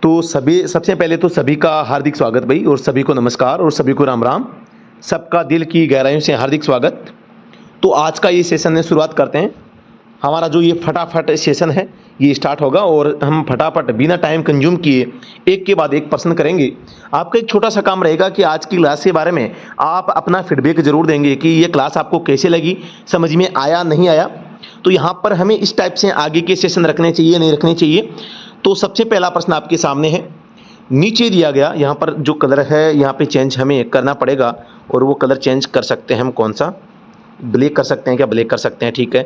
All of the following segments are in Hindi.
तो सभी सबसे पहले तो सभी का हार्दिक स्वागत भाई, और सभी को नमस्कार और सभी को राम राम। सबका दिल की गहराइयों से हार्दिक स्वागत। तो आज का ये सेशन में शुरुआत करते हैं। हमारा जो ये फटाफट सेशन है ये स्टार्ट होगा और हम फटाफट बिना टाइम कंज्यूम किए एक के बाद एक प्रश्न करेंगे। आपका एक छोटा सा काम रहेगा कि आज की क्लास के बारे में आप अपना फीडबैक जरूर देंगे कि ये क्लास आपको कैसे लगी, समझ में आया नहीं आया। तो यहाँ पर हमें इस टाइप से आगे के सेशन रखने चाहिए नहीं रखने चाहिए। तो सबसे पहला प्रश्न आपके सामने है, नीचे दिया गया यहाँ पर जो कलर है यहाँ पे चेंज हमें करना पड़ेगा, और वो कलर चेंज कर सकते हैं हम कौन सा, ब्लैक कर सकते हैं क्या? ब्लैक कर सकते हैं, ठीक है।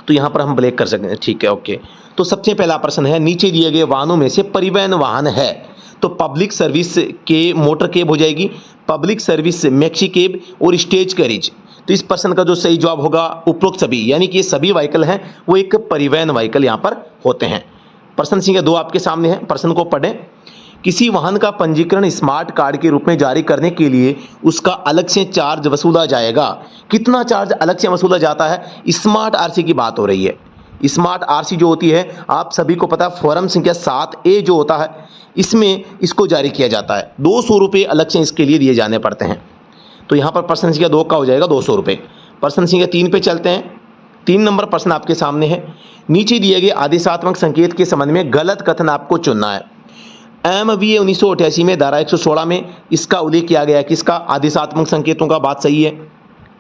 तो यहाँ पर हम ब्लैक कर सकते हैं, ठीक है, ओके। तो सबसे पहला प्रश्न है, नीचे दिए गए वाहनों में से परिवहन वाहन है तो पब्लिक सर्विस के मोटर कैब हो जाएगी, पब्लिक सर्विस मैक्सी कैब और स्टेज कैरिज। तो इस प्रश्न का जो सही जवाब होगा उपरोक्त सभी, यानी कि ये सभी व्हीकल हैं वो एक परिवहन व्हीकल यहाँ पर होते हैं। प्रश्न संख्या 2 आपके सामने है, प्रश्न को पढ़ें। किसी वाहन का पंजीकरण स्मार्ट कार्ड के रूप में जारी करने के लिए उसका अलग से चार्ज वसूला जाएगा। कितना चार्ज अलग से वसूला जाता है? स्मार्ट आरसी की बात हो रही है। स्मार्ट आरसी जो होती है आप सभी को पता है, फॉर्म संख्या 7A जो होता है इसमें इसको जारी किया जाता है। 200 रुपये अलग से इसके लिए दिए जाने पड़ते हैं। तो यहाँ पर प्रश्न संख्या 2 का हो जाएगा 200 रुपये। प्रश्न संख्या 3 पे चलते हैं। 3 नंबर प्रश्न आपके सामने है, नीचे दिए गए आदेशात्मक संकेत के संबंध में गलत कथन आपको चुनना है। MVA 1988 में धारा 116 में इसका उल्लेख किया गया है कि इसका आदेशात्मक संकेतों का बात सही है,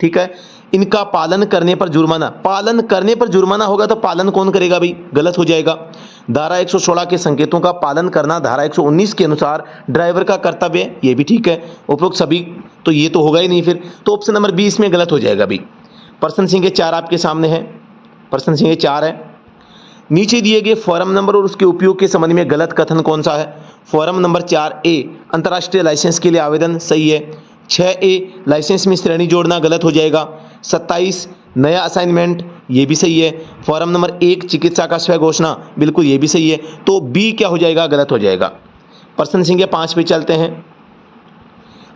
ठीक है। इनका पालन करने पर जुर्माना, पालन करने पर जुर्माना होगा तो पालन कौन करेगा भाई? गलत हो जाएगा। धारा 116 के संकेतों का पालन करना धारा 119 के अनुसार ड्राइवर का कर्तव्य है, ये भी ठीक है। उपरोक्त सभी, तो ये तो होगा ही नहीं फिर, तो ऑप्शन नंबर 20 में गलत हो जाएगा भाई। प्रश्न संख्या 4 आपके सामने है, प्रश्न संख्या 4 है, नीचे दिए गए फॉर्म नंबर और उसके उपयोग के संबंध में गलत कथन कौन सा है? फॉर्म नंबर 4A अंतर्राष्ट्रीय लाइसेंस के लिए आवेदन, सही है। 6A लाइसेंस में श्रेणी जोड़ना, गलत हो जाएगा। 27 नया असाइनमेंट, ये भी सही है। फॉर्म नंबर 1 चिकित्सा का स्व घोषणा, बिल्कुल ये भी सही है। तो B क्या हो जाएगा? गलत हो जाएगा। प्रश्न संख्या 5 पे चलते हैं।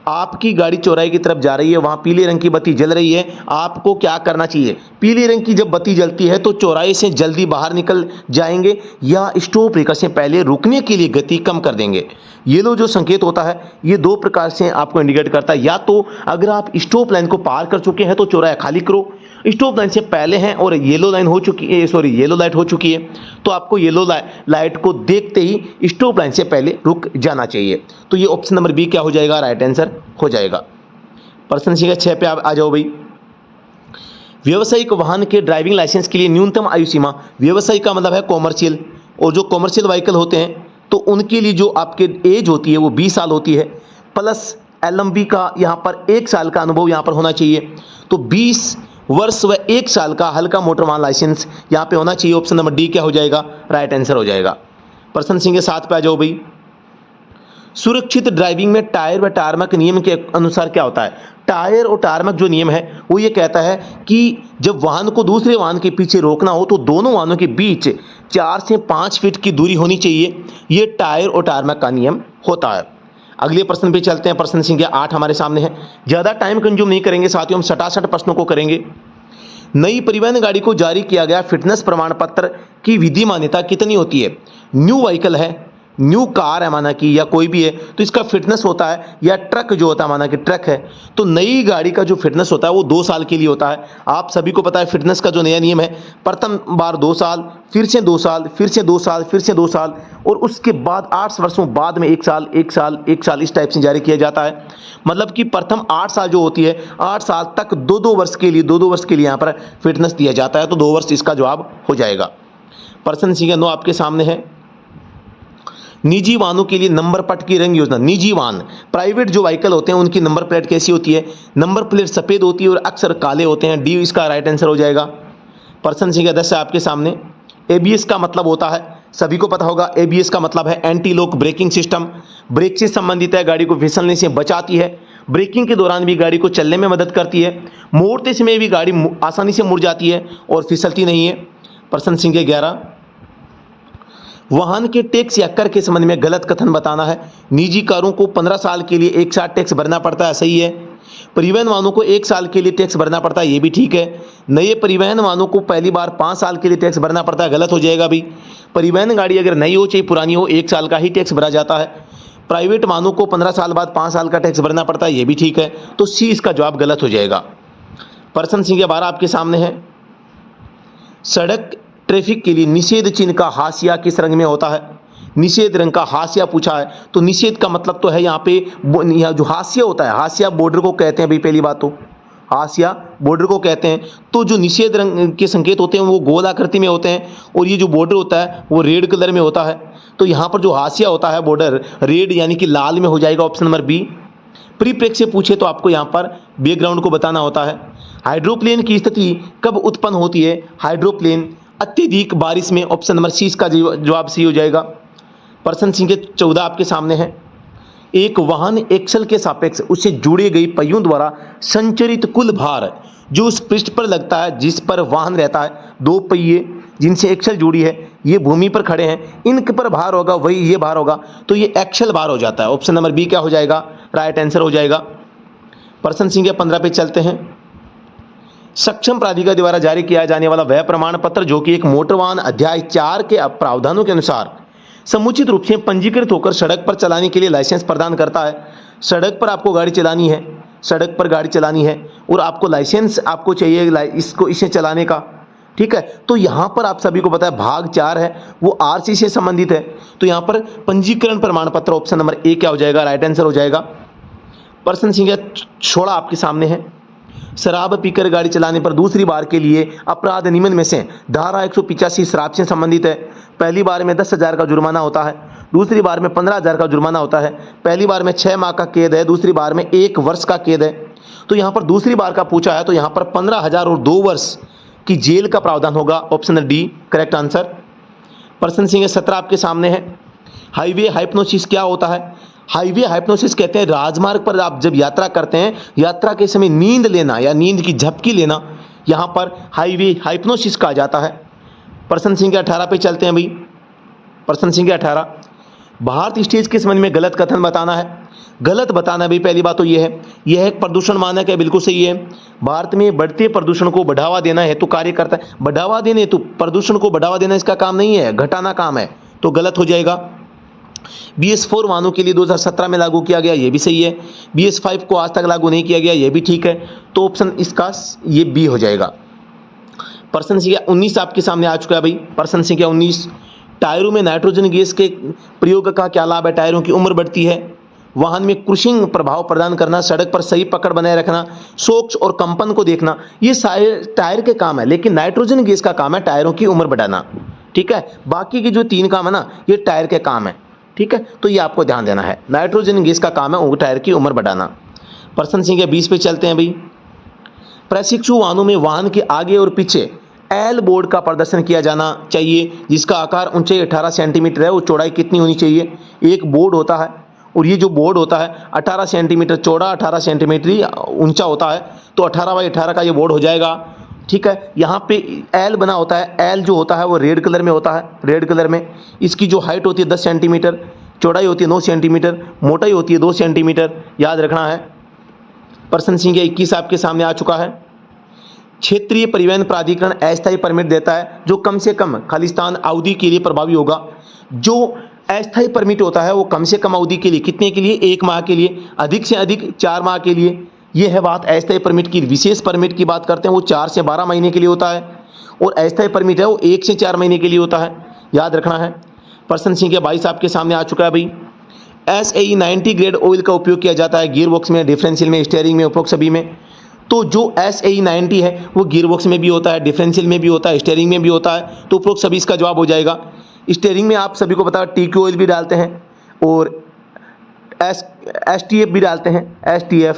आपकी गाड़ी चौराहे की तरफ जा रही है, वहां पीले रंग की बत्ती जल रही है, आपको क्या करना चाहिए? पीले रंग की जब बत्ती जलती है तो चौराहे से जल्दी बाहर निकल जाएंगे या स्टॉप ब्रेकर से पहले रुकने के लिए गति कम कर देंगे। येलो जो संकेत होता है ये 2 प्रकार से आपको इंडिकेट करता है, या तो अगर आप स्टॉप लाइन को पार कर चुके हैं तो चौराहा खाली करो, स्टॉप लाइन से पहले हैं और येलो लाइन हो चुकी है, सॉरी येलो लाइट हो चुकी है, तो आपको येलो लाइट को देखते ही स्टॉप लाइन से पहले रुक जाना चाहिए। तो ये ऑप्शन नंबर B क्या हो जाएगा? राइट आंसर हो जाएगा। प्रश्न संख्या 6 पे आप आ जाओ भाई। व्यावसायिक वाहन के ड्राइविंग लाइसेंस के लिए न्यूनतम आयु सीमा, व्यवसायिक का मतलब है कॉमर्शियल, और जो कॉमर्शियल व्हीकल होते हैं तो उनके लिए जो आपके एज होती है वो 20 साल होती है, प्लस LMB का यहाँ पर 1 साल का अनुभव यहाँ पर होना चाहिए। तो 20 वर्ष व 1 साल का हल्का मोटर वाहन लाइसेंस यहाँ पे होना चाहिए। ऑप्शन नंबर D क्या हो जाएगा? राइट आंसर हो जाएगा। प्रश्न संख्या 7 पे आ जाओ भाई। सुरक्षित ड्राइविंग में टायर व टारमक नियम के अनुसार क्या होता है? टायर और टारमक जो नियम है वो ये कहता है कि जब वाहन को दूसरे वाहन के पीछे रोकना हो तो दोनों वाहनों के बीच 4 से 5 फीट की दूरी होनी चाहिए। ये टायर और टारमक का नियम होता है। अगले प्रश्न पे चलते हैं। प्रश्न संख्या 8 हमारे सामने है। ज़्यादा टाइम कंज्यूम नहीं करेंगे साथियों, हम सटासट प्रश्नों को करेंगे। नई परिवहन गाड़ी को जारी किया गया फिटनेस प्रमाण पत्र की विधि मान्यता कितनी होती है? न्यू व्हीकल है, न्यू कार है माना कि, या कोई भी है तो इसका फिटनेस होता है, या ट्रक जो होता है माना कि ट्रक है तो नई गाड़ी का जो फिटनेस होता है वो 2 साल के लिए होता है। आप सभी को पता है फिटनेस का जो नया नियम है, प्रथम बार 2 साल, फिर से 2 साल, फिर से 2 साल, फिर से 2 साल, और उसके बाद 8 वर्षों बाद में 1 साल 1 साल 1 साल इस टाइप से जारी किया जाता है। मतलब कि प्रथम 8 साल जो होती है, 8 साल तक 2-2 वर्ष के लिए 2-2 वर्ष के लिए यहाँ पर फिटनेस दिया जाता है। तो 2 वर्ष इसका जवाब हो जाएगा। प्रश्न संख्या 9 आपके सामने है। निजी वाहनों के लिए नंबर पट की रंग योजना। निजी वाहन, प्राइवेट जो व्हीकल होते हैं उनकी नंबर प्लेट कैसी होती है? नंबर प्लेट सफ़ेद होती है और अक्सर काले होते हैं। D इसका राइट आंसर हो जाएगा। प्रश्न संख्या 10 है आपके सामने। ABS का मतलब होता है, सभी को पता होगा, ABS का मतलब है anti lock braking system. Brake से संबंधित है, गाड़ी को फिसलने से बचाती है, ब्रेकिंग के दौरान भी गाड़ी को चलने में मदद करती है, मोड़ते समय भी गाड़ी आसानी से मुड़ जाती है और फिसलती नहीं है। प्रश्न संख्या 11, वाहन के टैक्स या कर के संबंध में गलत कथन बताना है। निजी कारों को 15 साल के लिए एक साथ टैक्स भरना पड़ता है, सही है। परिवहन वाहनों को 1 साल के लिए टैक्स भरना पड़ता है, ये भी ठीक है। नए परिवहन वाहनों को पहली बार 5 साल के लिए टैक्स भरना पड़ता है, गलत हो जाएगा भाई। परिवहन गाड़ी अगर नई हो चाहे पुरानी हो 1 साल का ही टैक्स भरा जाता है। प्राइवेट वाहनों को 15 साल बाद 5 साल का टैक्स भरना पड़ता है, ये भी ठीक है। तो सी इसका जवाब गलत हो जाएगा। प्रश्न संख्या 12 आपके सामने है। सड़क ट्रैफिक के लिए निषेध चिन्ह का हाशिया किस रंग में होता है? निषेध रंग का हाशिया पूछा है, तो निषेध का मतलब तो है यहाँ पे यहाँ जो हाशिया होता है, हाशिया बॉर्डर को कहते हैं भाई। पहली बात तो हाशिया बॉर्डर को कहते हैं। तो जो निषेध रंग के संकेत होते हैं वो गोल आकृति में होते हैं और ये जो बॉर्डर होता है वो रेड कलर में होता है। तो यहाँ पर जो हाशिया होता है बॉर्डर रेड यानी कि लाल में हो जाएगा, ऑप्शन नंबर बी। परिप्रेक्ष्य पूछे तो आपको यहाँ पर बैकग्राउंड को बताना होता है। हाइड्रोप्लेन की स्थिति कब उत्पन्न होती है? हाइड्रोप्लेन अत्यधिक बारिश में, ऑप्शन नंबर सी इसका जवाब सी हो जाएगा। प्रश्न संख्या 14 आपके सामने है। एक वाहन एक्सल के सापेक्ष उससे जुड़े गई पहियों द्वारा संचरित कुल भार जो उस पृष्ठ पर लगता है जिस पर वाहन रहता है, 2 पहिए जिनसे एक्सल जुड़ी है, ये भूमि पर खड़े हैं, इनके पर भार होगा वही ये भार होगा, तो ये एक्सल भार हो जाता है। ऑप्शन नंबर बी क्या हो जाएगा? राइट आंसर हो जाएगा। प्रश्न संख्या 15 पे चलते हैं। सक्षम प्राधिकार द्वारा जारी किया जाने वाला वह प्रमाण पत्र जो कि एक मोटर वाहन अध्याय 4 के प्रावधानों के अनुसार समुचित रूप से पंजीकृत होकर सड़क पर चलाने के लिए लाइसेंस प्रदान करता है। सड़क पर आपको गाड़ी चलानी है, सड़क पर गाड़ी चलानी है और आपको लाइसेंस आपको चाहिए इसे चलाने का, ठीक है। तो यहाँ पर आप सभी को पता है भाग 4 है वो आरसी से संबंधित है। तो यहाँ पर पंजीकरण प्रमाण पत्र ऑप्शन नंबर ए क्या हो जाएगा? राइट आंसर हो जाएगा। प्रश्न संख्या 16 आपके सामने है। शराब पीकर गाड़ी चलाने पर दूसरी बार के लिए अपराध निम्न में से धारा 185 शराब से संबंधित है। पहली बार में 10,000 का जुर्माना होता है, दूसरी बार में 15,000 का जुर्माना होता है, पहली बार में 6 माह का कैद है, दूसरी बार में 1 वर्ष का कैद है। तो यहाँ पर दूसरी बार का पूछा है तो यहाँ पर 15,000 और 2 वर्ष की जेल का प्रावधान होगा, ऑप्शन डी करेक्ट आंसर। प्रश्न संख्या 17 आपके सामने है। हाईवे हाइप्नोसिस क्या होता है? हाईवे हाइप्नोसिस कहते हैं राजमार्ग पर आप जब यात्रा करते हैं, यात्रा के समय नींद लेना या नींद की झपकी लेना, यहाँ पर हाईवे हाइप्नोसिस कहा जाता है। प्रश्न संख्या 18 पे चलते हैं भाई। प्रश्न संख्या 18, भारत स्टेज के संबंध में गलत कथन बताना है। गलत बताना भी पहली बात तो ये है, यह एक प्रदूषण मानक है, बिल्कुल सही है। भारत में बढ़ते प्रदूषण को बढ़ावा देना हेतु कार्य करता है। बढ़ावा देने हेतु, प्रदूषण को बढ़ावा देना इसका काम नहीं है, घटाना काम है, तो गलत हो जाएगा। BS4 वाहनों के लिए 2017 में लागू किया गया, ये भी सही है। BS5 को आज तक लागू नहीं किया गया, ये भी ठीक है। तो ऑप्शन इसका ये बी हो जाएगा। प्रश्न संख्या 19 आपके सामने आ चुका है भाई। प्रश्न संख्या 19, टायरों में नाइट्रोजन गैस के प्रयोग का क्या लाभ है? टायरों की उम्र बढ़ती है, वाहन में क्रूशिंग प्रभाव प्रदान करना, सड़क पर सही पकड़ बनाए रखना, शोक्स और कंपन को देखना, ये सारे टायर के काम है। लेकिन नाइट्रोजन गैस का काम है टायरों की उम्र बढ़ाना, ठीक है। बाकी के जो 3 काम है ना, ये टायर के काम है, ठीक है। तो ये आपको ध्यान देना है, नाइट्रोजन गैस का काम है टायर की उम्र बढ़ाना। प्रश्न संख्या 20 पे चलते हैं भाई। प्रशिक्षु वाहनों में वाहन के आगे और पीछे एल बोर्ड का प्रदर्शन किया जाना चाहिए, जिसका आकार ऊंचाई 18 सेंटीमीटर है और चौड़ाई कितनी होनी चाहिए? एक बोर्ड होता है और ये जो बोर्ड होता है 18 सेंटीमीटर चौड़ा, 18 सेंटीमीटर ऊंचा होता है, तो 18x18 का ये बोर्ड हो जाएगा, ठीक है। यहाँ पे एल बना होता है, एल जो होता है वो रेड कलर में होता है, रेड कलर में। इसकी जो हाइट होती है 10 सेंटीमीटर, चौड़ाई होती है 9 सेंटीमीटर, मोटाई होती है 2 सेंटीमीटर, याद रखना है। प्रश्न संख्या 21 आपके सामने आ चुका है। क्षेत्रीय परिवहन प्राधिकरण अस्थायी परमिट देता है जो कम से कम खालिस्तान अवधि के लिए प्रभावी होगा। जो अस्थायी परमिट होता है वो कम से कम अवधि के लिए, कितने के लिए? 1 माह के लिए, अधिक से अधिक 4 माह के लिए। ये है बात अस्थायी परमिट की। विशेष परमिट की बात करते हैं वो 4 से 12 महीने के लिए होता है और अस्थायी परमिट है वो 1 से 4 महीने के लिए होता है, याद रखना है। प्रश्न संख्या 22 आपके सामने आ चुका है भाई। SAE 90 ग्रेड ऑयल का उपयोग किया जाता है गियर बॉक्स में, डिफरेंशियल में, स्टीयरिंग में, उपरोक्त सभी में। तो जो SAE 90 है वो गियर बॉक्स में भी होता है, डिफरेंशियल में भी होता है, स्टीयरिंग में भी होता है, तो उपरोक्त सभी इसका जवाब हो जाएगा। स्टीयरिंग में आप सभी को पता है TQ ऑयल भी डालते हैं और STF भी डालते हैं, STF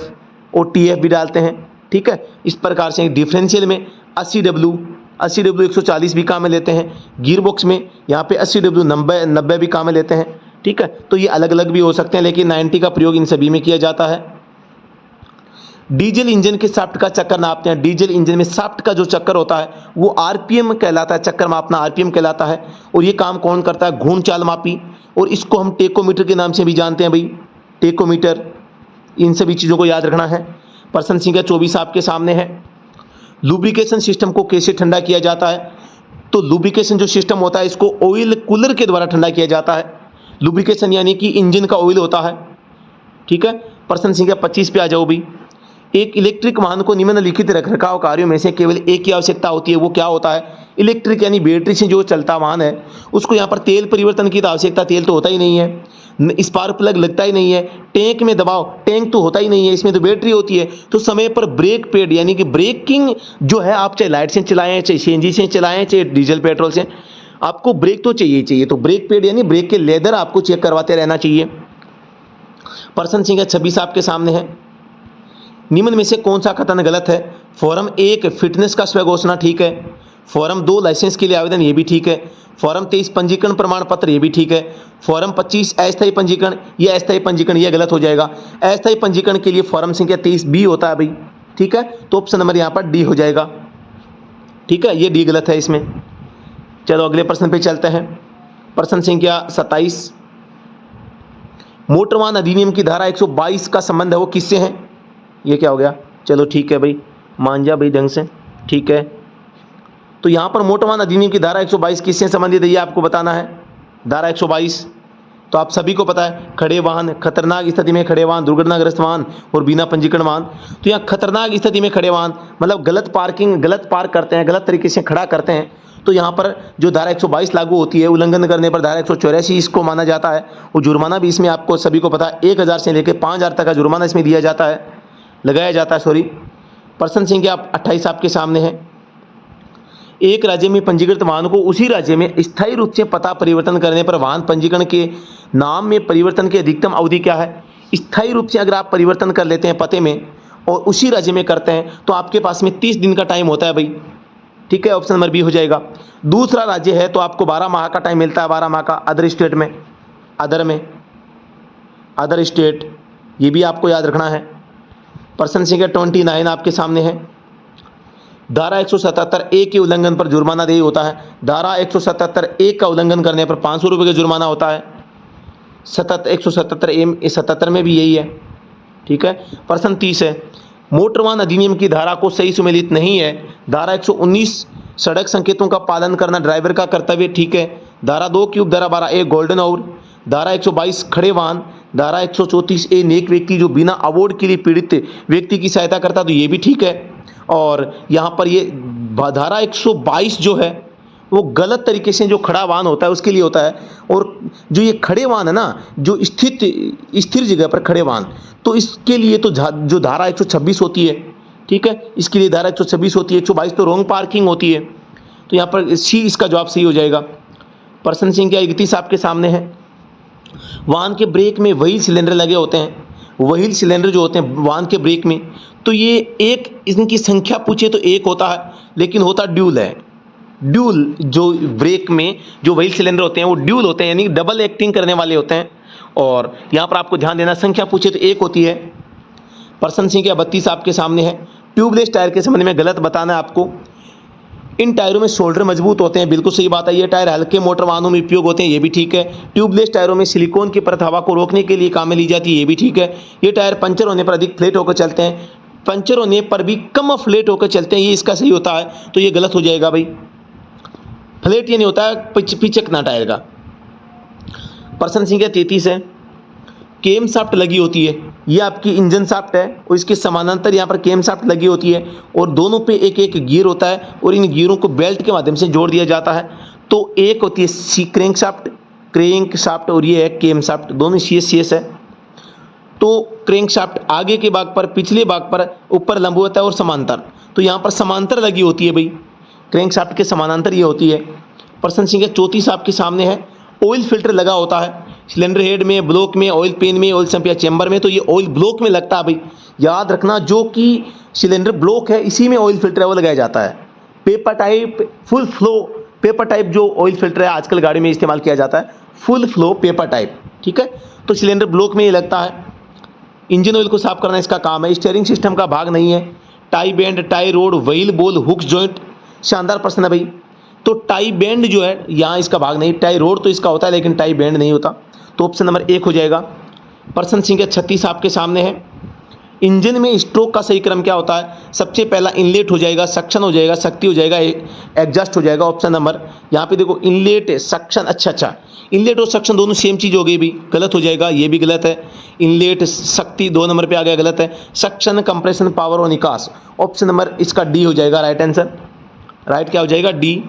और TF भी डालते हैं, ठीक है। इस प्रकार से डिफरेंशियल में 80W 140 भी काम में लेते हैं, गियर बॉक्स में यहाँ पे 80W 90 भी काम में लेते हैं, ठीक है। तो ये अलग अलग भी हो सकते हैं लेकिन 90 का प्रयोग इन सभी में किया जाता है। डीजल इंजन के शाफ्ट का चक्कर नापते हैं। डीजल इंजन में शाफ्ट का जो चक्कर होता है वो RPM कहलाता है, चक्कर मापना RPM कहलाता है। और ये काम कौन करता है? घूर्णन चाल मापी, और इसको हम टेकोमीटर के नाम से भी जानते हैं भाई, टेकोमीटर। इन सभी चीज़ों को याद रखना है। पर्सन संख्या 24 आपके सामने है। लुब्रिकेशन सिस्टम को कैसे ठंडा किया जाता है? तो लुब्रिकेशन जो सिस्टम होता है इसको ऑयल कूलर के द्वारा ठंडा किया जाता है। लुब्रिकेशन यानी कि इंजन का ऑयल होता है, ठीक है। प्रश्न संख्या 25 पे आ जाओ भी। एक इलेक्ट्रिक वाहन को निम्नलिखित रखरखाव कार्यों में से केवल एक की आवश्यकता होती है, वो क्या होता है? इलेक्ट्रिक यानी बैटरी से जो चलता वाहन है उसको यहाँ पर तेल परिवर्तन की तो आवश्यकता, तेल तो होता ही नहीं है, स्पार्क प्लग लगता ही नहीं है, टैंक में दबाव, टैंक तो होता ही नहीं है, इसमें तो बैटरी होती है। तो समय पर ब्रेक पैड यानी कि ब्रेकिंग जो है, आप चाहे लाइट से चलाएं, चाहे सीएनजी से चलाएं, चाहे डीजल पेट्रोल से, आपको ब्रेक तो चाहिए चाहिए। तो ब्रेक पैड यानी ब्रेक के लेदर आपको चेक करवाते रहना चाहिए। प्रश्न संख्या 26 आपके सामने है। निम्न में से कौन सा कथन गलत है? फॉर्म 1 फिटनेस का स्वघोषणा ठीक है। फॉर्म 2 लाइसेंस के लिए आवेदन, ये भी ठीक है। फॉर्म 23 पंजीकरण प्रमाण पत्र, ये भी ठीक है। फॉर्म 25 अस्थायी पंजीकरण, ये अस्थायी पंजीकरण ये गलत हो जाएगा। अस्थायी पंजीकरण के लिए फॉर्म संख्या 23 बी होता है भाई, ठीक है। तो ऑप्शन नंबर यहाँ पर डी हो जाएगा, ठीक है, ये डी गलत है इसमें। चलो अगले प्रश्न पे चलते हैं। प्रश्न संख्या 27। मोटर वाहन अधिनियम की धारा 122 का संबंध है वो किससे है? ये क्या हो गया? चलो ठीक है भाई, मान जा भाई ढंग से, ठीक है। तो यहाँ पर मोटर वाहन अधिनियम की धारा 122 किससे संबंधित है, ये आपको बताना है। धारा 122 तो आप सभी को पता है, खड़े वाहन, खतरनाक स्थिति में खड़े वाहन, दुर्घटनाग्रस्त वाहन और बिना पंजीकरण वाहन। तो यहाँ खतरनाक स्थिति में खड़े वाहन मतलब गलत पार्क करते हैं, गलत तरीके से खड़ा करते हैं, तो यहाँ पर जो धारा 122 लागू होती है, उल्लंघन करने पर धारा 184 इसको माना जाता है। और जुर्माना भी इसमें आपको सभी को पता है, 1000 से लेकर 5000 तक का जुर्माना इसमें दिया जाता है, लगाया जाता है, सॉरी। प्रश्न संख्या 28 आपके सामने है। एक राज्य में पंजीकृत वाहन को उसी राज्य में स्थायी रूप से पता परिवर्तन करने पर वाहन पंजीकरण के नाम में परिवर्तन की अधिकतम अवधि क्या है? स्थायी रूप से अगर आप परिवर्तन कर लेते हैं पते में और उसी राज्य में करते हैं तो आपके पास में 30 दिन का टाइम होता है भाई, ठीक है, ऑप्शन नंबर बी हो जाएगा। दूसरा राज्य है तो आपको 12 माह का टाइम मिलता है, 12 माह का। अदर स्टेट में, अदर स्टेट, ये भी आपको याद रखना है। प्रश्न संख्या 29 आपके सामने है। धारा 177 ए के उल्लंघन पर जुर्माना देय होता है। धारा 177 ए का उल्लंघन करने पर 500 रुपये का जुर्माना होता है। 177 में भी यही है, ठीक है। प्रश्न 30 है। मोटर वाहन अधिनियम की धारा को सही सुमेलित नहीं है। धारा 119 सड़क संकेतों का पालन करना ड्राइवर का कर्तव्य, ठीक है। धारा 2 की उपधारा 12 ए गोल्डन आवर। धारा 122 खड़े वाहन। धारा 134 ए नेक व्यक्ति जो बिना अवार्ड के लिए पीड़ित व्यक्ति की सहायता करता, तो ये भी ठीक है। और यहाँ पर ये धारा 122 जो है वो गलत तरीके से जो खड़ा वाहन होता है उसके लिए होता है। और जो ये खड़े वाहन है ना, जो स्थिर जगह पर खड़े वाहन, तो इसके लिए तो जो धारा 126 होती है, ठीक है, इसके लिए धारा 126 होती है। 122 तो रॉन्ग पार्किंग होती है, तो यहाँ पर सी इसका जवाब सही हो जाएगा। प्रश्न संख्या 31 आपके सामने है। वाहन के ब्रेक में व्हील सिलेंडर लगे होते हैं। व्हील सिलेंडर जो होते हैं वाहन के ब्रेक में, तो ये एक, इनकी संख्या पूछे तो एक होता है, लेकिन होता ड्यूल है। ड्यूल जो ब्रेक में जो व्हील सिलेंडर होते हैं वो ड्यूल होते हैं, यानी डबल एक्टिंग करने वाले होते हैं। और यहाँ पर आपको ध्यान देना, संख्या पूछे तो एक होती है। प्रश्न संख्या 32 आपके सामने है। ट्यूबलेस टायर के संबंध में गलत बताना है आपको। इन टायरों में शोल्डर मजबूत होते हैं, बिल्कुल सही बात है। ये टायर हल्के मोटर वाहनों में उपयोग होते हैं, ये भी ठीक है। ट्यूबलेस टायरों में सिलिकॉन की परत हवा को रोकने के लिए काम में ली जाती है, ये भी ठीक है। ये टायर पंचर होने पर अधिक फ्लैट होकर चलते हैं, पंचर होने पर भी कम फ्लैट होकर चलते हैं, ये इसका सही होता है, तो ये गलत हो जाएगा भाई। फ्लैट ये नहीं होता है पिचकना टायर का। प्रश्न संख्या 33 है। केम शाफ्ट लगी होती है, ये आपकी इंजन शाफ्ट है और इसके समानांतर यहाँ पर केम शाफ्ट लगी होती है और दोनों पे एक एक गियर होता है और इन गियरों को बेल्ट के माध्यम से जोड़ दिया जाता है। तो एक होती है क्रैंक शाफ्ट और ये है केम शाफ्ट, दोनों CS है। तो क्रैंक शाफ्ट आगे के भाग पर, पिछले भाग पर, ऊपर लंबवत है और समांतर, तो यहाँ पर समांतर लगी होती है भाई, क्रैंक शाफ्ट के समानांतर ये होती है। प्रश्न संख्या 34 आपके सामने है। ऑयल फिल्टर लगा होता है सिलेंडर हेड में, ब्लॉक में, ऑयल पेन में, ऑयल सम्प या चैम्बर में, तो ये ऑयल ब्लॉक में लगता है भाई, याद रखना। जो कि सिलेंडर ब्लॉक है इसी में ऑयल फिल्टर है वो लगाया जाता है। Paper type, full flow paper type जो ऑयल फिल्टर है आजकल गाड़ी में इस्तेमाल किया जाता है, फुल फ्लो पेपर टाइप, ठीक है। तो सिलेंडर ब्लॉक में ये लगता है। इंजन ऑयल को साफ करना इसका काम है, स्टीयरिंग सिस्टम का भाग नहीं है। Tie band, tie road, wheel बोल, हुक्स जॉइंट, शानदार प्रश्न है भाई। तो टाई बैंड जो है यहाँ इसका भाग नहीं, टाई रोड तो इसका होता है लेकिन टाई बैंड नहीं होता, तो ऑप्शन नंबर 1 हो जाएगा। प्रश्न संख्या 36 आपके सामने है। इंजन में स्ट्रोक का सही क्रम क्या होता है? सबसे पहला इनलेट हो जाएगा, सक्शन हो जाएगा, शक्ति हो जाएगा, एग्जॉस्ट हो जाएगा। ऑप्शन नंबर यहाँ पे देखो इनलेट सक्शन, अच्छा इनलेट और सक्शन दोनों सेम चीज़ हो गई भी, गलत हो जाएगा, ये भी गलत है। इनलेट शक्ति 2 नंबर पे आ गया, गलत है। सक्शन कंप्रेशन पावर और निकास, ऑप्शन नंबर इसका डी हो जाएगा राइट आंसर। राइट क्या हो जाएगा? डी।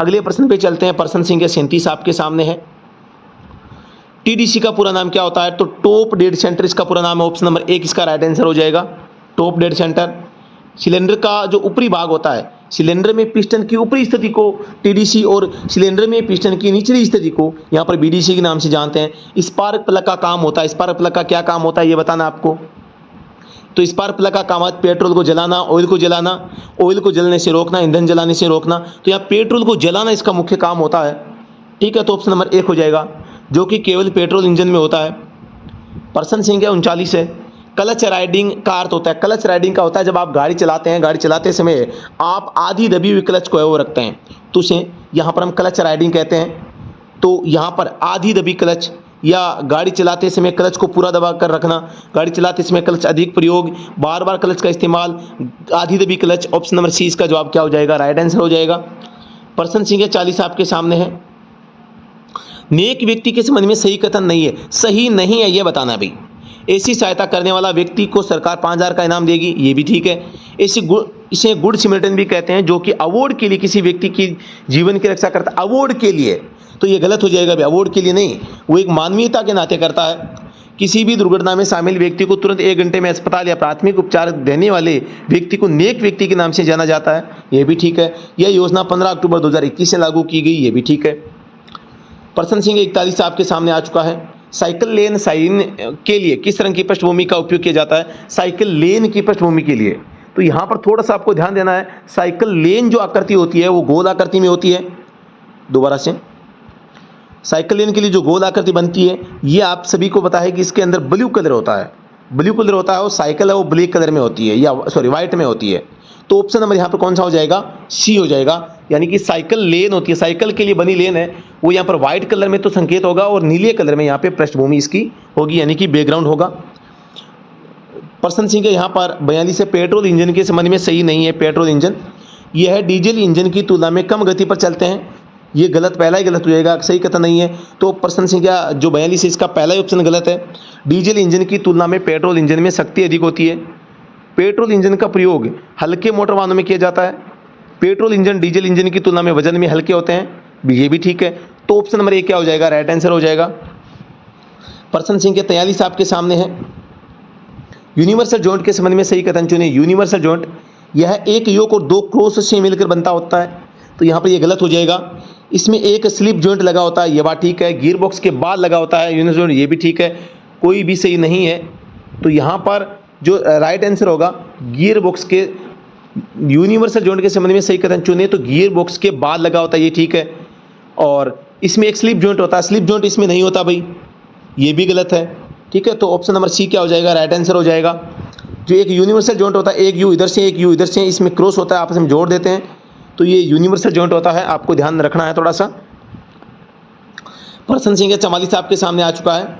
अगले प्रश्न पे चलते हैं। प्रश्न संख्या 37 आपके सामने है। टीडीसी का पूरा नाम क्या होता है? तो टॉप डेड सेंटर इसका पूरा नाम है। ऑप्शन नंबर 1 इसका राइट आंसर हो जाएगा, टॉप डेड सेंटर। सिलेंडर का जो ऊपरी भाग होता है, सिलेंडर में पिस्टन की ऊपरी स्थिति को टीडीसी और सिलेंडर में पिस्टन की निचली स्थिति को यहाँ पर बीडीसी के नाम से जानते हैं। स्पार्क प्लग का काम होता है, स्पार्क प्लग का क्या काम होता है ये बताना आपको। तो स्पार्क प्लग का काम है पेट्रोल को जलाना, ऑयल को जलाना, ऑयल को जलने से रोकना, ईंधन जलाने से रोकना। तो यहाँ पेट्रोल को जलाना इसका मुख्य काम होता है, ठीक है। तो ऑप्शन नंबर 1 हो जाएगा, जो कि केवल पेट्रोल इंजन में होता है। प्रश्न संख्या 39 है। क्लच राइडिंग का अर्थ होता है, क्लच राइडिंग का होता है जब आप गाड़ी चलाते हैं, गाड़ी चलाते समय आप आधी दबी हुई क्लच को वो रखते हैं, तो उसे यहाँ पर हम क्लच राइडिंग कहते हैं। तो यहाँ पर आधी दबी क्लच या गाड़ी चलाते समय क्लच को पूरा दबा कर रखना, गाड़ी चलाते समय क्लच अधिक प्रयोग, बार बार क्लच का इस्तेमाल, आधी दबी क्लच। ऑप्शन नंबर सी इसका जवाब क्या हो जाएगा? राइट आंसर हो जाएगा। प्रश्न संख्या 40 आपके सामने है। नेक व्यक्ति के संबंध में सही कथन नहीं है, सही नहीं है यह बताना भी। ऐसी सहायता करने वाला व्यक्ति को सरकार 5,000 का इनाम देगी, ये भी ठीक है। इसे गुड सिमरटन भी कहते हैं, जो कि अवार्ड के लिए किसी व्यक्ति की जीवन की रक्षा करता है, अवार्ड के लिए। तो ये गलत हो जाएगा भी, अवार्ड के लिए नहीं, वो एक मानवीयता के नाते करता है। किसी भी दुर्घटना में शामिल व्यक्ति को तुरंत 1 घंटे में अस्पताल या प्राथमिक उपचार देने वाले व्यक्ति को नेक व्यक्ति के नाम से जाना जाता है, ये भी ठीक है। यह योजना 15 अक्टूबर 2021 से लागू की गई, ये भी ठीक है। प्रश्न संख्या 41 आपके सामने आ चुका है। साइकिल लेन साइन के लिए किस रंग की पृष्ठभूमि का उपयोग किया जाता है? साइकिल लेन की पृष्ठभूमि के लिए तो यहाँ पर थोड़ा सा आपको ध्यान देना है। साइकिल लेन जो आकृति होती है वो गोल आकृति में होती है। दोबारा से, साइकिल लेन के लिए जो गोल आकृति बनती है, ये आप सभी को पता है कि इसके अंदर ब्लू कलर होता है, ब्लू कलर होता है, और साइकिल है वो ब्लैक कलर में होती है, या सॉरी व्हाइट में होती है। तो ऑप्शन नंबर यहाँ पर कौन सा हो जाएगा? सी हो जाएगा। यानी कि साइकिल लेन होती है, साइकिल के लिए बनी लेन है, वो यहाँ पर व्हाइट कलर में तो संकेत होगा और नीले कलर में यहाँ पे पृष्ठभूमि इसकी होगी, यानी कि बैकग्राउंड होगा। प्रश्न संख्या यहाँ पर 42 है। पेट्रोल इंजन के संबंध में सही नहीं है। पेट्रोल इंजन यह है डीजल इंजन की तुलना में कम गति पर चलते हैं, ये गलत, पहला ही गलत हो जाएगा, सही कथन नहीं है। तो प्रश्न संख्या जो 42 है इसका पहला ही ऑप्शन गलत है। डीजल इंजन की तुलना में पेट्रोल इंजन में शक्ति अधिक होती है। पेट्रोल इंजन का प्रयोग हल्के मोटर वाहनों में किया जाता है। पेट्रोल इंजन डीजल इंजन की तुलना में वजन में हल्के होते हैं, ये भी ठीक है। तो ऑप्शन नंबर 1 क्या हो जाएगा? राइट आंसर हो जाएगा। प्रश्न संख्या 43 आपके सामने है। यूनिवर्सल जॉइंट के संबंध में सही कथन चुने। यूनिवर्सल जॉइंट यह एक योक और 2 क्रॉस से मिलकर बनता होता है, तो यहाँ पर यह गलत हो जाएगा। इसमें एक स्लिप जॉइंट लगा होता है, यह बात ठीक है। गियर बॉक्स के बाद लगा होता है यूनिवर्सल जॉइंट, ये भी ठीक है, कोई भी सही नहीं है। तो यहाँ पर जो राइट आंसर होगा गियर बॉक्स के यूनिवर्सल जॉइंट के संबंध में सही कथन चुने, तो गियर बॉक्स के बाद लगा होता है, ये ठीक है। और इसमें एक स्लिप जॉइंट होता है, स्लिप जॉइंट इसमें नहीं होता भाई, ये भी गलत है, ठीक है। तो ऑप्शन नंबर सी क्या हो जाएगा? राइट आंसर हो जाएगा। जो एक यूनिवर्सल जॉइंट होता है, एक यू इधर से एक यू इधर से, इसमें क्रॉस होता है, आपस में जोड़ देते हैं, तो ये यूनिवर्सल जॉइंट होता है, आपको ध्यान रखना है थोड़ा सा। प्रश्न संख्या 44 आपके सामने आ चुका है।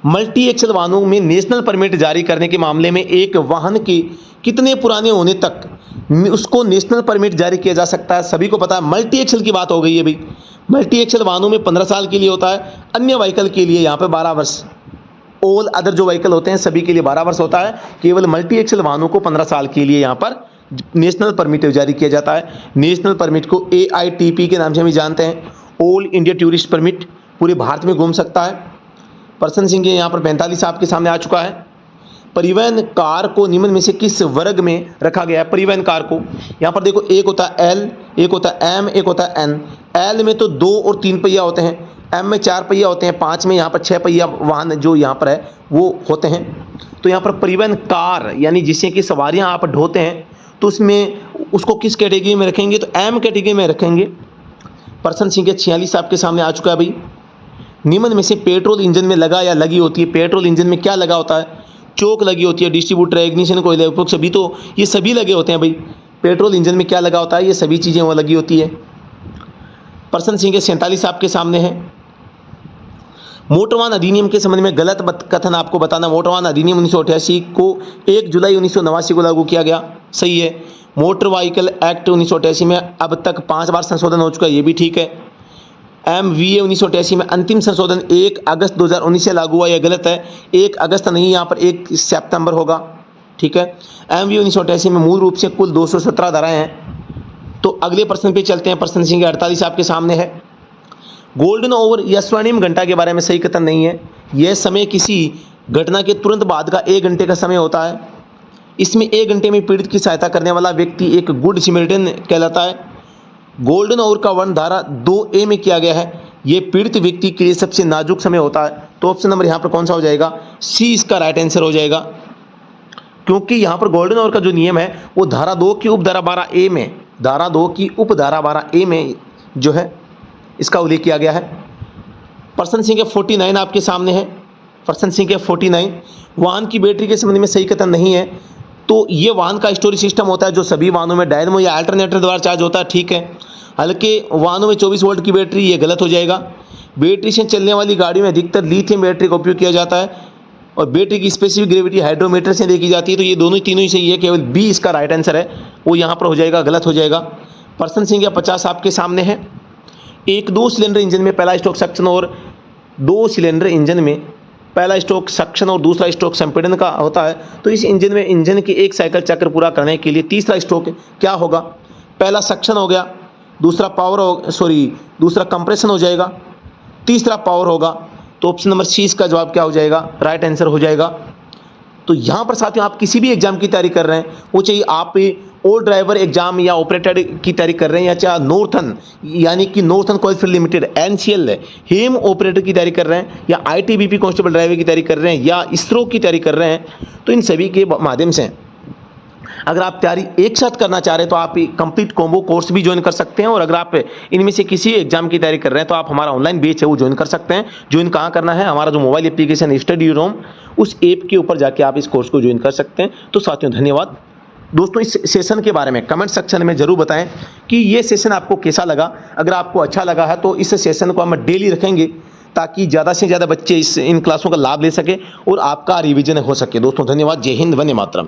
मल्टी एक्सल वाहनों में नेशनल परमिट जारी करने के मामले में एक वाहन के कितने पुराने होने तक उसको नेशनल परमिट जारी किया जा सकता है? सभी को पता है, मल्टी एक्सल की बात हो गई है भाई। मल्टी एक्सल वाहनों में 15 साल के लिए होता है, अन्य व्हीकल के लिए यहाँ पे 12 वर्ष। ऑल अदर जो व्हीकल होते हैं सभी के लिए 12 वर्ष होता है, केवल मल्टी एक्सल वाहनों को 15 साल के लिए यहाँ पर नेशनल परमिट जारी किया जाता है। नेशनल परमिट को AITP के नाम से हम जानते हैं, ऑल इंडिया टूरिस्ट परमिट, पूरे भारत में घूम सकता है। प्रश्न संख्या यहाँ पर 45 आपके सामने आ चुका है। परिवहन कार को निम्न में से किस वर्ग में रखा गया है? परिवहन कार को यहाँ पर देखो, एक होता है L, एक होता है M, एक होता है N। L में तो 2 और 3 पहिया होते हैं, M में 4 पहिया होते हैं, 5 में यहाँ पर 6 पहिया वाहन जो यहाँ पर है वो होते हैं। तो यहाँ पर परिवहन कार यानी जिससे कि सवारियाँ आप ढोते हैं, तो उसमें उसको किस कैटेगरी में रखेंगे? तो M कैटेगरी में रखेंगे। प्रश्न संख्या 46 आपके सामने आ चुका है भाई। निम्न में से पेट्रोल इंजन में लगा या लगी होती है, पेट्रोल इंजन में क्या लगा होता है? चोक लगी होती है, डिस्ट्रीब्यूटर, इग्निशन कोयल, उपयोग, सभी, तो ये सभी लगे होते हैं भाई। पेट्रोल इंजन में क्या लगा होता है? ये सभी चीज़ें वो लगी होती है। प्रश्न संख्या 47 आपके सामने है। मोटर वाहन अधिनियम के संबंध में गलत कथन आपको बताना। मोटर वाहन अधिनियम 1988 को 1 जुलाई 1989 को लागू किया गया, सही है। मोटर व्हीकल एक्ट 1988 में अब तक 5 बार संशोधन हो चुका है, ये भी ठीक है। MVA 1988 में अंतिम संशोधन 1 अगस्त 2019 से लागू हुआ, यह गलत है। 1 अगस्त नहीं, यहाँ पर 1 सितंबर होगा, ठीक है। MVA 1988 में मूल रूप से कुल 217 धाराएं हैं। तो अगले प्रश्न पे चलते हैं। प्रश्न संख्या 48 आपके सामने है। गोल्डन आवर या स्वर्णिम घंटा के बारे में सही कथन नहीं है। यह समय किसी घटना के तुरंत बाद का 1 घंटे का समय होता है। इसमें 1 घंटे में पीड़ित की सहायता करने वाला व्यक्ति एक गुड सिमरिटन कहलाता है। गोल्डन आवर का वर्ण धारा 2A में किया गया है। यह पीड़ित व्यक्ति के लिए सबसे नाजुक समय होता है। तो ऑप्शन नंबर यहाँ पर कौन सा हो जाएगा? सी इसका राइट आंसर हो जाएगा, क्योंकि यहाँ पर गोल्डन आवर का जो नियम है वो धारा 2 की उपधारा 12A में, धारा 2 की उपधारा 12A में जो है इसका उल्लेख किया गया है। प्रश्न संख्या 49 आपके सामने है। प्रश्न संख्या 49, वाहन की बैटरी के संबंध में सही कथन नहीं है। तो ये वाहन का स्टोरेज सिस्टम होता है जो सभी वाहनों में डायनेमो या अल्टरनेटर द्वारा चार्ज होता है, ठीक है। हल्के वाहनों में 24 वोल्ट की बैटरी, ये गलत हो जाएगा। बैटरी से चलने वाली गाड़ी में अधिकतर लिथियम बैटरी का उपयोग किया जाता है और बैटरी की स्पेसिफिक ग्रेविटी हाइड्रोमीटर से देखी जाती है। तो ये दोनों तीनों ही सही है, केवल बी इसका राइट आंसर है, वो यहाँ पर हो जाएगा, गलत हो जाएगा। प्रश्न संख्या 50 आपके सामने है। एक 2 सिलेंडर इंजन में पहला स्ट्रोक सक्शन और 2 सिलेंडर इंजन में पहला स्ट्रोक सक्शन और दूसरा स्ट्रोक संपीड़न का होता है। तो इस इंजन में इंजन के एक साइकिल चक्र पूरा करने के लिए तीसरा स्ट्रोक क्या होगा? पहला सक्शन हो गया, दूसरा दूसरा कंप्रेशन हो जाएगा, तीसरा पावर होगा। तो ऑप्शन नंबर सी इसका जवाब क्या हो जाएगा? राइट आंसर हो जाएगा। तो यहाँ पर साथियों आप किसी भी एग्जाम की तैयारी कर रहे हैं, वो चाहिए आप और ड्राइवर एग्जाम या ऑपरेटर की तैयारी कर रहे हैं, या चाहे नॉर्थन यानी कि नॉर्थन कोलफील्ड लिमिटेड NCL हेम ऑपरेटर की तैयारी कर रहे हैं, या ITBP कांस्टेबल ड्राइवर की तैयारी कर रहे हैं, या इसरो की तैयारी कर रहे हैं, तो इन सभी के माध्यम से अगर आप तैयारी एक साथ करना चाह रहे हैं तो आप कंप्लीट कॉम्बो कोर्स भी ज्वाइन कर सकते हैं। और अगर आप इनमें से किसी एग्जाम की तैयारी कर रहे हैं तो आप हमारा ऑनलाइन बैच है वो ज्वाइन कर सकते हैं। ज्वाइन कहाँ करना है? हमारा जो मोबाइल एप्लीकेशन स्टडी रूम, उस ऐप के ऊपर जाके आप इस कोर्स को ज्वाइन कर सकते हैं। तो साथियों धन्यवाद। दोस्तों इस सेशन के बारे में कमेंट सेक्शन में जरूर बताएं कि ये सेशन आपको कैसा लगा। अगर आपको अच्छा लगा है तो इस सेशन को हम डेली रखेंगे ताकि ज़्यादा से ज़्यादा बच्चे इन क्लासों का लाभ ले सके और आपका रिवीजन हो सके। दोस्तों धन्यवाद। जय हिंद, वंदे मातरम।